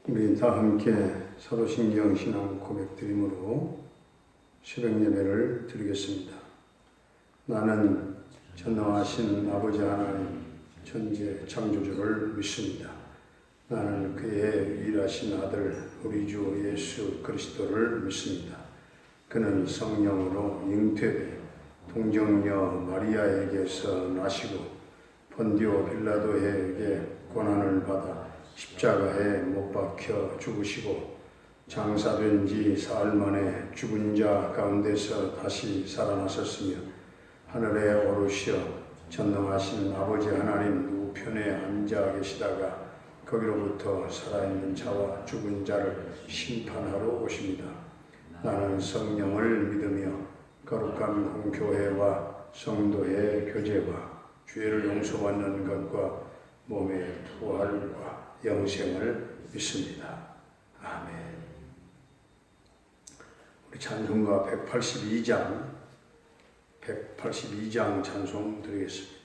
우리 다 함께 사도신경 신앙 고백 드림으로 새벽 예배를 드리겠습니다. 나는 전능하신 아버지 하나님 천지의 창조주를 믿습니다. 나는 그의 일하신 아들 우리 주 예수 그리스도를 믿습니다. 그는 성령으로 잉태돼 동정녀 마리아에게서 나시고 본디오 빌라도에게 고난을 받아 십자가에 못 박혀 죽으시고 장사된 지 사흘 만에 죽은 자 가운데서 다시 살아나셨으며 하늘에 오르시어 전능하신 아버지 하나님 우편에 앉아 계시다가 거기로부터 살아있는 자와 죽은 자를 심판하러 오십니다. 나는 성령을 믿으며 거룩한 공교회와 성도의 교제와 죄를 용서받는 것과 몸의 부활과 영생을 믿습니다. 아멘. 우리 찬송가 182장 찬송 드리겠습니다.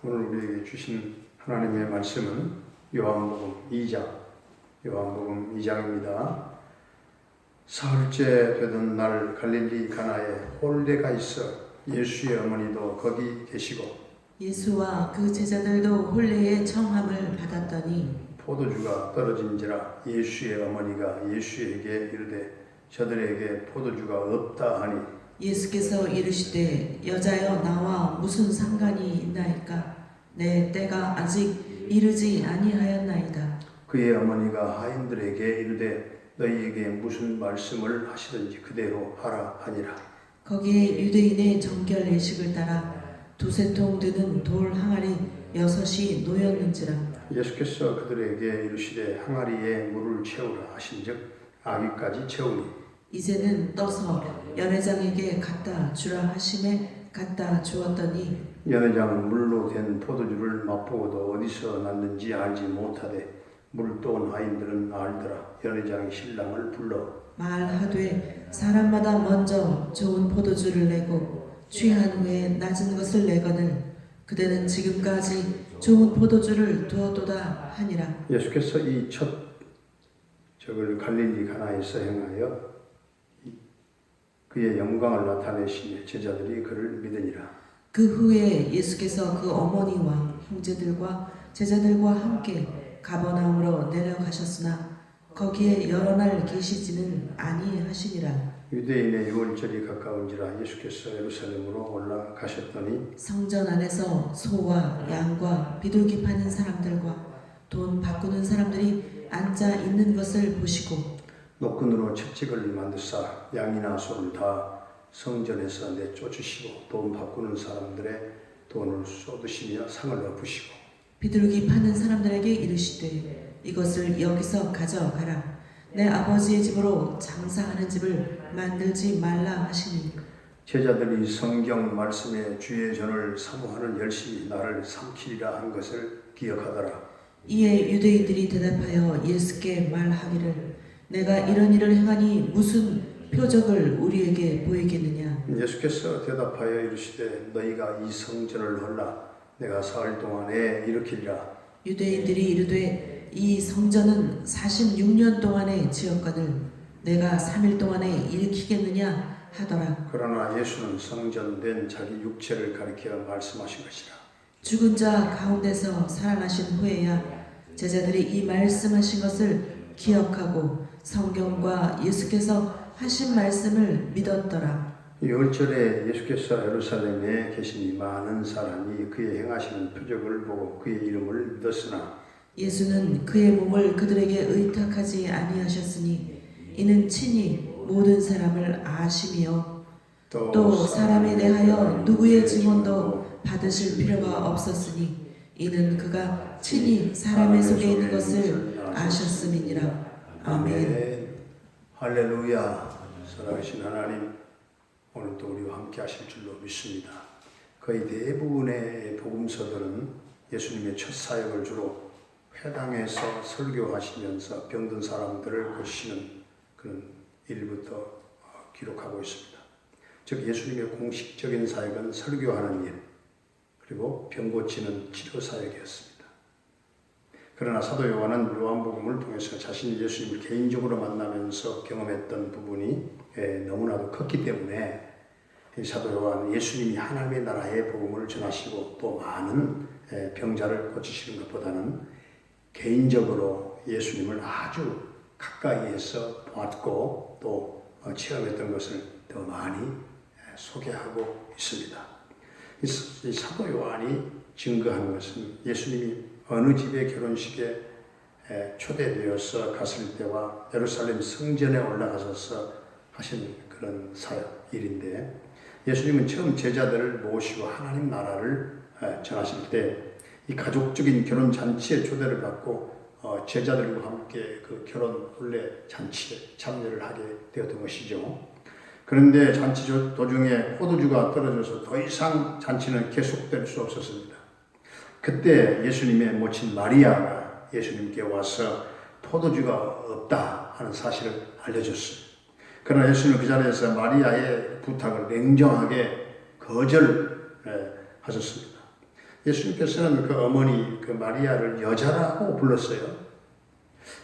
오늘 우리에게 주신 하나님의 말씀은 요한복음 2장입니다. 사흘째 되던 날 갈릴리 가나에 홀례가 있어 예수의 어머니도 거기 계시고 예수와 그 제자들도 홀례의 청함을 받았더니 포도주가 떨어진지라 예수의 어머니가 예수에게 이르되 저들에게 포도주가 없다 하니 예수께서 이르시되 여자여 나와 무슨 상관이 있나이까 내 때가 아직 이르지 아니하였나이다. 그의 어머니가 하인들에게 이르되 너희에게 무슨 말씀을 하시든지 그대로 하라 하니라. 거기에 유대인의 정결 예식을 따라 두세 통 드는 돌 항아리 6이 놓였는지라. 예수께서 그들에게 이르시되 항아리에 물을 채우라 하신즉 아귀까지 채우니 이제는 떠서 연회장에게 갖다 주라 하심에 갖다 주었더니 연회장은 물로 된 포도주를 맛보고도 어디서 났는지 알지 못하되 물을 떠온 하인들은 알더라. 연회장이 신랑을 불러 말하되 사람마다 먼저 좋은 포도주를 내고 취한 후에 낮은 것을 내거늘 그대는 지금까지 좋은 포도주를 두었도다 하니라. 예수께서 이 첫 저걸 갈릴리 가나에서 행하여 그의 영광을 나타내시며 제자들이 그를 믿으니라. 그 후에 예수께서 그 어머니와 형제들과 제자들과 함께 가버나움으로 내려가셨으나 거기에 여러 날 계시지는 아니하시니라. 유대인의 유월절이 가까운지라 예수께서 예루살렘으로 올라가셨더니 성전 안에서 소와 양과 비둘기 파는 사람들과 돈 바꾸는 사람들이 앉아 있는 것을 보시고 노끈으로 채찍을 만드사 양이나 소를 다 성전에서 내쫓으시고 돈 바꾸는 사람들의 돈을 쏟으시며 상을 엎으시고 비둘기 파는 사람들에게 이르시되 이것을 여기서 가져가라. 내 아버지의 집으로 장사하는 집을 만들지 말라 하시니 제자들이 성경 말씀에 주의 전을 사모하는 열심히 나를 삼키리라 한 것을 기억하더라. 이에 유대인들이 대답하여 예수께 말하기를 내가 이런 일을 행하니 무슨 표적을 우리에게 보이겠느냐. 예수께서 대답하여 이르시되 너희가 이 성전을 헐라 내가 사흘 동안에 일으키리라. 유대인들이 이르되 이 성전은 46년 동안에 지었거늘 내가 3일 동안에 일으키겠느냐 하더라. 그러나 예수는 성전된 자기 육체를 가리켜 말씀하신 것이라. 죽은 자 가운데서 살아나신 후에야 제자들이 이 말씀하신 것을 기억하고 성경과 예수께서 하신 말씀을 믿었더라. 유월절에 예수께서 예루살렘에 계시니 많은 사람이 그의 행하시는 표적을 보고 그의 이름을 믿었으나 예수는 그의 몸을 그들에게 의탁하지 아니하셨으니 이는 친히 모든 사람을 아심이요 또 사람에 대하여 누구의 증언도 받으실 필요가 없었으니 이는 그가 친히 사람의 속에 있는 것을 아셨음이니라. 아멘. 할렐루야. 살아계신 하나님, 오늘도 우리와 함께 하실 줄로 믿습니다. 거의 대부분의 복음서들은 예수님의 첫 사역을 주로 회당에서 설교하시면서 병든 사람들을 고치시는 그런 일부터 기록하고 있습니다. 즉 예수님의 공식적인 사역은 설교하는 일, 그리고 병 고치는 치료 사역이었습니다. 그러나 사도 요한은 요한복음을 통해서 자신이 예수님을 개인적으로 만나면서 경험했던 부분이 너무나도 컸기 때문에 사도 요한은 예수님이 하나님의 나라의 복음을 전하시고 또 많은 병자를 고치시는 것보다는 개인적으로 예수님을 아주 가까이에서 봤고 또 체험했던 것을 더 많이 소개하고 있습니다. 이 사도 요한이 증거하는 것은 예수님이 어느 집의 결혼식에 초대되어서 갔을 때와 예루살렘 성전에 올라가셔서 하신 그런 사역 일인데 예수님은 처음 제자들을 모시고 하나님 나라를 전하실 때 이 가족적인 결혼 잔치에 초대를 받고 제자들과 함께 그 결혼 혼례 잔치에 참여를 하게 되었던 것이죠. 그런데 잔치 도중에 포도주가 떨어져서 더 이상 잔치는 계속될 수 없었습니다. 그때 예수님의 모친 마리아가 예수님께 와서 포도주가 없다 하는 사실을 알려줬어요. 그러나 예수님은 그 자리에서 마리아의 부탁을 냉정하게 거절하셨습니다. 예수님께서는 그 어머니 그 마리아를 여자라고 불렀어요.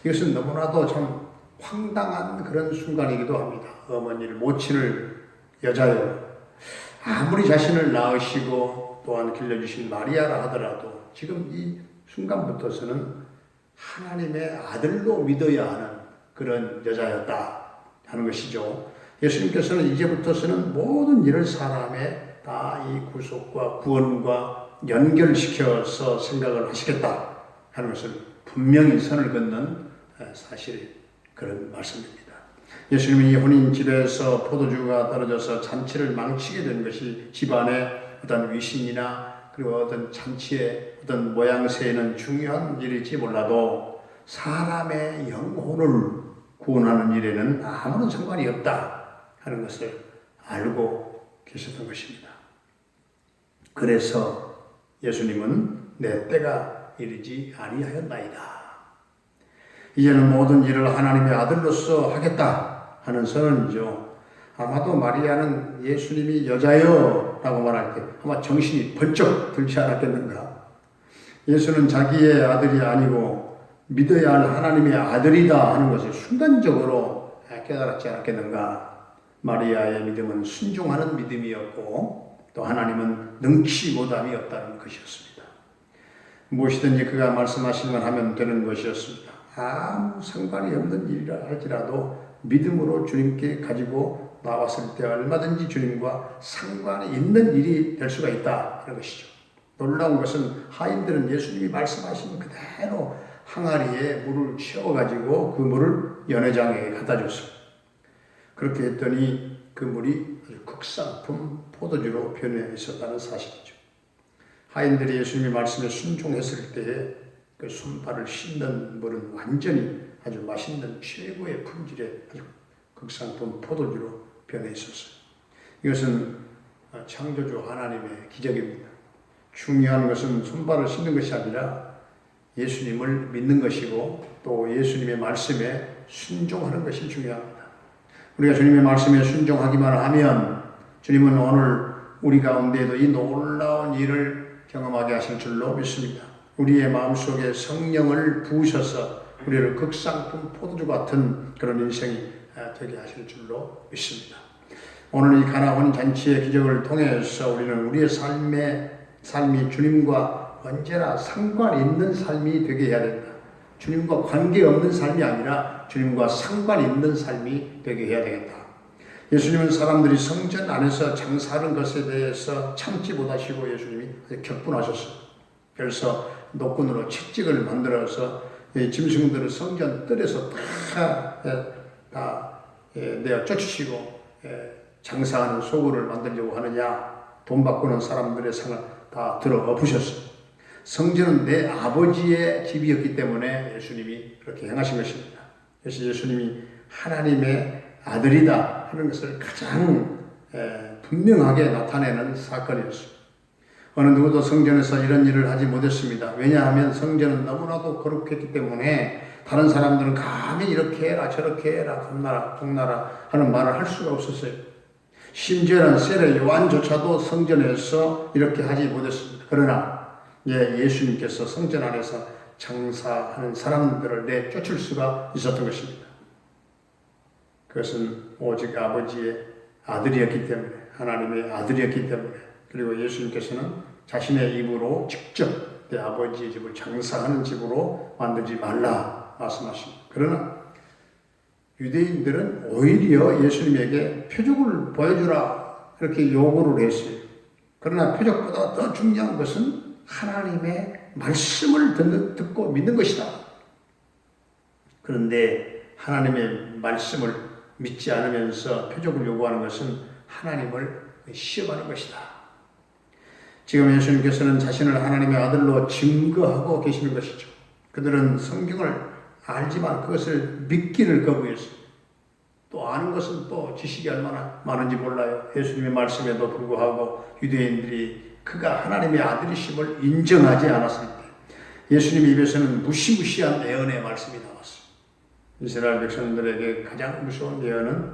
이것은 너무나도 참 황당한 그런 순간이기도 합니다. 어머니를 모친을 여자요. 아무리 자신을 낳으시고 또한 길러주신 마리아라 하더라도 지금 이 순간부터서는 하나님의 아들로 믿어야 하는 그런 여자였다 하는 것이죠. 예수님께서는 이제부터서는 모든 일을 사람의 다 이 구속과 구원과 연결시켜서 생각을 하시겠다 하는 것을 분명히 선을 긋는 사실 그런 말씀입니다. 예수님이 혼인집에서 포도주가 떨어져서 잔치를 망치게 된 것이 집안의 어떤 위신이나 그리고 어떤 잔치의 어떤 모양새에는 중요한 일일지 몰라도 사람의 영혼을 구원하는 일에는 아무런 상관이 없다 하는 것을 알고 계셨던 것입니다. 그래서 예수님은 내 때가 이르지 아니하였나이다. 이제는 모든 일을 하나님의 아들로서 하겠다 하는 선언이죠. 아마도 마리아는 예수님이 여자여 라고 말할 때 아마 정신이 번쩍 들지 않았겠는가. 예수는 자기의 아들이 아니고 믿어야 할 하나님의 아들이다 하는 것을 순간적으로 깨달았지 않았겠는가. 마리아의 믿음은 순종하는 믿음이었고 또 하나님은 능치 못함이 없다는 것이었습니다. 무엇이든지 그가 말씀하시면 하면 되는 것이었습니다. 아무 상관이 없는 일이라 할지라도 믿음으로 주님께 가지고 나왔을 때 얼마든지 주님과 상관이 있는 일이 될 수가 있다 하는 것이죠. 놀라운 것은 하인들은 예수님이 말씀하신 그대로 항아리에 물을 채워가지고 그 물을 연회장에 갖다 줬습니다. 그렇게 했더니 그 물이 아주 극상품 포도주로 변해 있었다는 사실이죠. 하인들이 예수님의 말씀에 순종했을 때에 그 손발을 씻는 물은 완전히 아주 맛있는 최고의 품질의 아주 극상품 포도주로 변해 있었어요. 이것은 창조주 하나님의 기적입니다. 중요한 것은 손발을 씻는 것이 아니라 예수님을 믿는 것이고 또 예수님의 말씀에 순종하는 것이 중요합니다. 우리가 주님의 말씀에 순종하기만 하면 주님은 오늘 우리 가운데에도 이 놀라운 일을 경험하게 하실 줄로 믿습니다. 우리의 마음속에 성령을 부으셔서 우리를 극상품 포도주 같은 그런 인생이 되게 하실 줄로 믿습니다. 오늘 이 가나 혼인잔치의 기적을 통해서 우리는 우리의 삶이 주님과 언제나 상관 있는 삶이 되게 해야 된다. 주님과 관계없는 삶이 아니라 주님과 상관 있는 삶이 되게 해야 되겠다. 예수님은 사람들이 성전 안에서 장사하는 것에 대해서 참지 못하시고 예수님이 격분하셨어요. 그래서 노끈으로 채찍을 만들어서 짐승들을 성전 뜰에서 다 내어 쫓으시고 장사하는 소굴을 만들려고 하느냐, 돈 바꾸는 사람들의 상을 다 들어 엎으셨어요. 성전은 내 아버지의 집이었기 때문에 예수님이 그렇게 행하신 것입니다. 그래서 예수님이 하나님의 아들이다 하는 것을 가장 분명하게 나타내는 사건이었습니다. 어느 누구도 성전에서 이런 일을 하지 못했습니다. 왜냐하면 성전은 너무나도 거룩했기 때문에 다른 사람들은 감히 이렇게 해라 저렇게 해라 겁나라 동나라 하는 말을 할 수가 없었어요. 심지어는 세례 요한조차도 성전에서 이렇게 하지 못했습니다. 그러나 예수님께서 성전 안에서 장사하는 사람들을 내쫓을 수가 있었던 것입니다. 그것은 오직 아버지의 아들이었기 때문에, 하나님의 아들이었기 때문에, 그리고 예수님께서는 자신의 입으로 직접 내 아버지의 집을 장사하는 집으로 만들지 말라 말씀하십니다. 그러나 유대인들은 오히려 예수님에게 표적을 보여주라 이렇게 요구를 했어요. 그러나 표적보다 더 중요한 것은 하나님의 말씀을 듣고 믿는 것이다. 그런데 하나님의 말씀을 믿지 않으면서 표적을 요구하는 것은 하나님을 시험하는 것이다. 지금 예수님께서는 자신을 하나님의 아들로 증거하고 계시는 것이죠. 그들은 성경을 알지만 그것을 믿기를 거부했어요. 또 아는 것은 또 지식이 얼마나 많은지 몰라요. 예수님의 말씀에도 불구하고 유대인들이 그가 하나님의 아들이심을 인정하지 않았을 때 예수님 입에서는 무시무시한 예언의 말씀이 나왔어요. 이스라엘 백성들에게 가장 무서운 예언은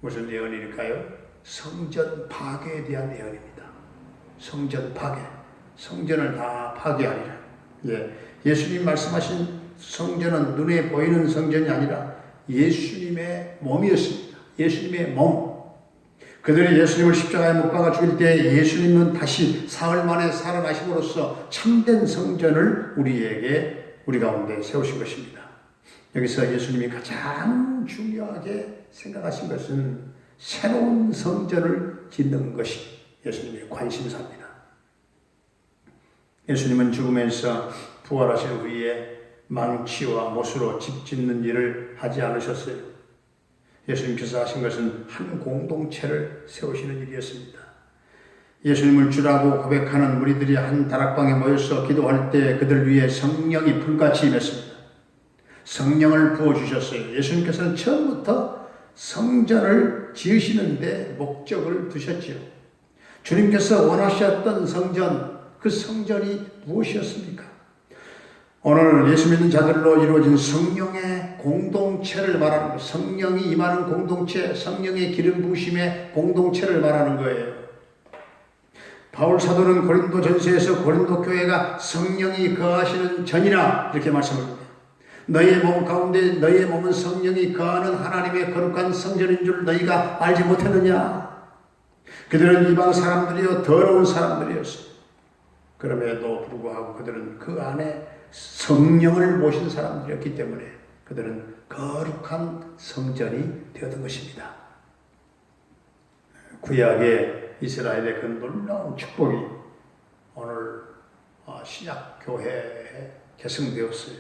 무슨 예언일까요? 성전 파괴에 대한 예언입니다. 성전 파괴. 성전을 다 파괴하리라. 예수님 말씀하신 성전은 눈에 보이는 성전이 아니라 예수님의 몸이었습니다. 예수님의 몸. 그들이 예수님을 십자가에 못 박아 죽일 때 예수님은 다시 사흘 만에 살아나심으로써 참된 성전을 우리 가운데 세우신 것입니다. 여기서 예수님이 가장 중요하게 생각하신 것은 새로운 성전을 짓는 것이 예수님의 관심사입니다. 예수님은 죽으면서 부활하신 후에 망치와 못으로 집 짓는 일을 하지 않으셨어요. 예수님께서 하신 것은 한 공동체를 세우시는 일이었습니다. 예수님을 주라고 고백하는 무리들이 한 다락방에 모여서 기도할 때 그들 위에 성령이 불같이 임했습니다. 성령을 부어주셨어요. 예수님께서는 처음부터 성전을 지으시는데 목적을 두셨지요. 주님께서 원하셨던 성전, 그 성전이 무엇이었습니까? 오늘 예수 믿는 자들로 이루어진 성령의 공동체를 말하는 거예요. 성령이 임하는 공동체, 성령의 기름 부으심의 공동체를 말하는 거예요. 바울 사도는 고린도 전서에서 고린도 교회가 성령이 거하시는 전이라 이렇게 말씀합니다. 너희의 몸 가운데 너희의 몸은 성령이 거하는 하나님의 거룩한 성전인 줄 너희가 알지 못했느냐? 그들은 이방 사람들이요 더러운 사람들이었어요. 그럼에도 불구하고 그들은 그 안에 성령을 모신 사람들이었기 때문에 그들은 거룩한 성전이 되었던 것입니다. 구약의 이스라엘의 그 놀라운 축복이 오늘 신약 교회에 계승되었어요.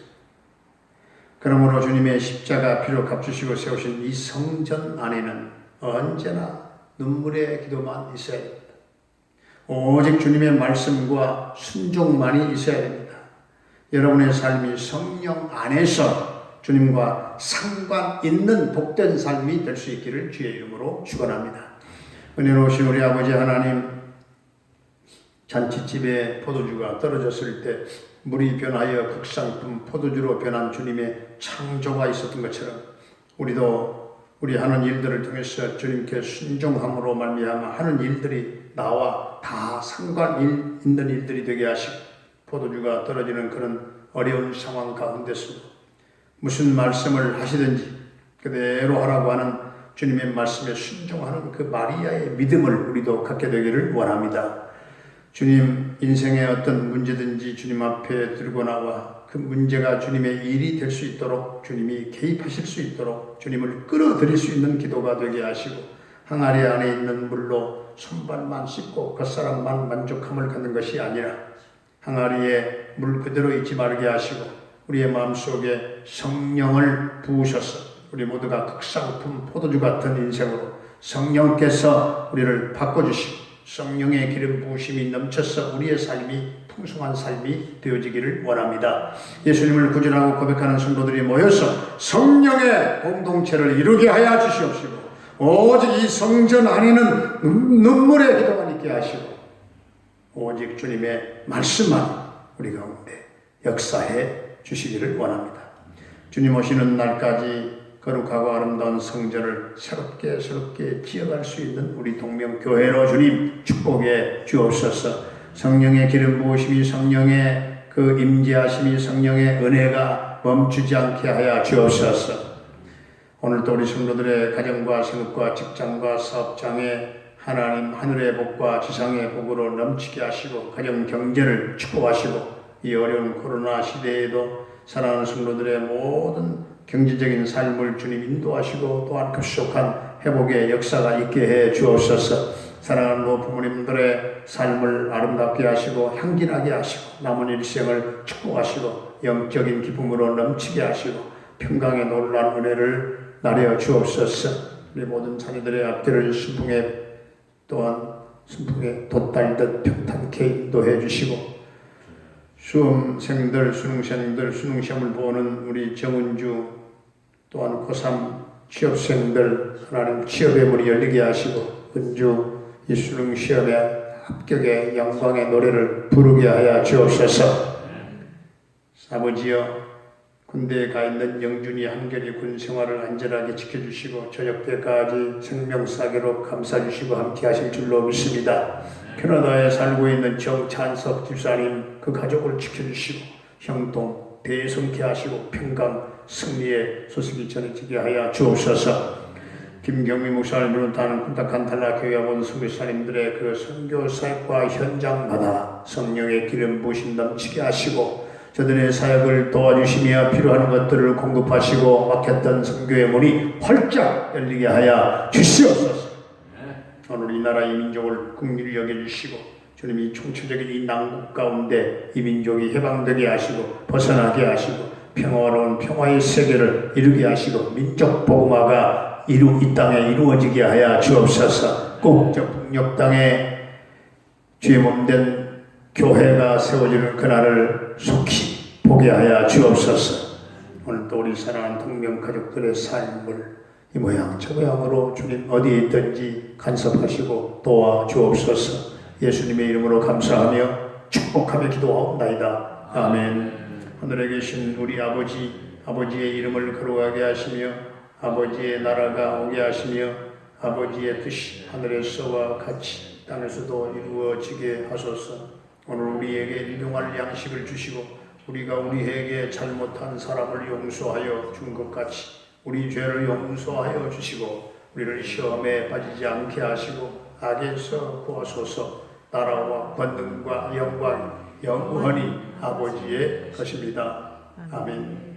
그러므로 주님의 십자가 피로 값주시고 세우신 이 성전 안에는 언제나 눈물의 기도만 있어야 됩니다. 오직 주님의 말씀과 순종만이 있어야 됩니다. 여러분의 삶이 성령 안에서 주님과 상관 있는 복된 삶이 될 수 있기를 주의 이름으로 축원합니다. 은혜로우신 우리 아버지 하나님, 잔치집에 포도주가 떨어졌을 때 물이 변하여 국산품 포도주로 변한 주님의 창조가 있었던 것처럼 우리도 우리 하는 일들을 통해서 주님께 순종함으로 말미암아 하는 일들이 나와 다 상관 있는 일들이 되게 하시고 포도주가 떨어지는 그런 어려운 상황 가운데서 무슨 말씀을 하시든지 그대로 하라고 하는 주님의 말씀에 순종하는 그 마리아의 믿음을 우리도 갖게 되기를 원합니다. 주님, 인생의 어떤 문제든지 주님 앞에 들고 나와 그 문제가 주님의 일이 될 수 있도록 주님이 개입하실 수 있도록 주님을 끌어들일 수 있는 기도가 되게 하시고 항아리 안에 있는 물로 손발만 씻고 겉사람만 만족함을 갖는 것이 아니라 항아리에 물 그대로 있지 말게 하시고 우리의 마음속에 성령을 부으셔서 우리 모두가 극상품 포도주 같은 인생으로 성령께서 우리를 바꿔주시고 성령의 기름 부으심이 넘쳐서 우리의 삶이 풍성한 삶이 되어지기를 원합니다. 예수님을 구주라고 고백하는 성도들이 모여서 성령의 공동체를 이루게 하여 주시옵시고 오직 이 성전 안에는 눈물의 기도만 있게 하시고 오직 주님의 말씀만 우리 가운데 역사해 주시기를 원합니다. 주님 오시는 날까지 거룩하고 아름다운 성전을 새롭게 지어갈 수 있는 우리 동명교회로 주님 축복해 주옵소서. 성령의 기름 부으심이 성령의 그 임재하심이 성령의 은혜가 멈추지 않게 하여 주옵소서. 오늘도 우리 성도들의 가정과 생업과 직장과 사업장에 하나님 하늘의 복과 지상의 복으로 넘치게 하시고 가정 경제를 축복하시고 이 어려운 코로나 시대에도 사랑하는 성도들의 모든 경제적인 삶을 주님 인도하시고 또한 급속한 회복의 역사가 있게 해 주옵소서. 사랑하는 부모님들의 삶을 아름답게 하시고 향기나게 하시고 남은 일생을 축복하시고 영적인 기쁨으로 넘치게 하시고 평강의 놀라운 은혜를 나려 주옵소서. 우리 모든 자녀들의 앞길을 순풍에 또한 순풍에 돛달듯 평탄케 인도해 주시고 수험생들, 수능생들, 수능시험을 보는 우리 정은주 또한 고3 취업생들 하나님 취업의 문이 열리게 하시고 은주 이 수능시험에 합격의 영광의 노래를 부르게 하여 주옵소서. 아버지여 군대에 가 있는 영준이 한결이 군 생활을 안전하게 지켜주시고 저녁 때까지 생명사계로 감싸주시고 함께 하실 줄로 믿습니다. 캐나다에 살고 있는 정찬석 집사님 그 가족을 지켜주시고 형통 대성케 하시고 평강 승리의 소식이 전해지게 하여 주옵소서. 김경미 목사를 비롯하는 군탁한 단락교회와 모든 선교사님들의 그 선교 사역과 현장마다 성령의 기름 부으심 넘치게 하시고 저들의 사역을 도와주시며 필요한 것들을 공급하시고 막혔던 선교의 문이 활짝 열리게 하여 주시옵소서. 오늘 이 나라 이 민족을 긍휼히 여겨주시고 주님 이 총체적인 이 난국 가운데 이 민족이 해방되게 하시고 벗어나게 하시고 평화로운 평화의 세계를 이루게 하시고 민족 복음화가 이 땅에 이루어지게 하여 주옵소서. 꼭 저 북녘 땅에 주의 몸된 교회가 세워지는 그날을 속히 보게 하여 주옵소서. 오늘 또 우리 사랑하는 동명 가족들의 삶을 이 모양 저 모양으로 주님 어디에 있든지 간섭하시고 도와 주옵소서. 예수님의 이름으로 감사하며 축복하며 기도하옵나이다. 아멘. 하늘에 계신 우리 아버지의 이름을 거룩하게 하시며 아버지의 나라가 오게 하시며 아버지의 뜻이 하늘에서와 같이 땅에서도 이루어지게 하소서. 오늘 우리에게 일용할 양식을 주시고 우리가 우리에게 잘못한 사람을 용서하여 준 것 같이 우리 죄를 용서하여 주시고 우리를 시험에 빠지지 않게 하시고 악에서 구하소서. 나라와 권능과 영광 영원히 아버지의 것입니다. 아멘.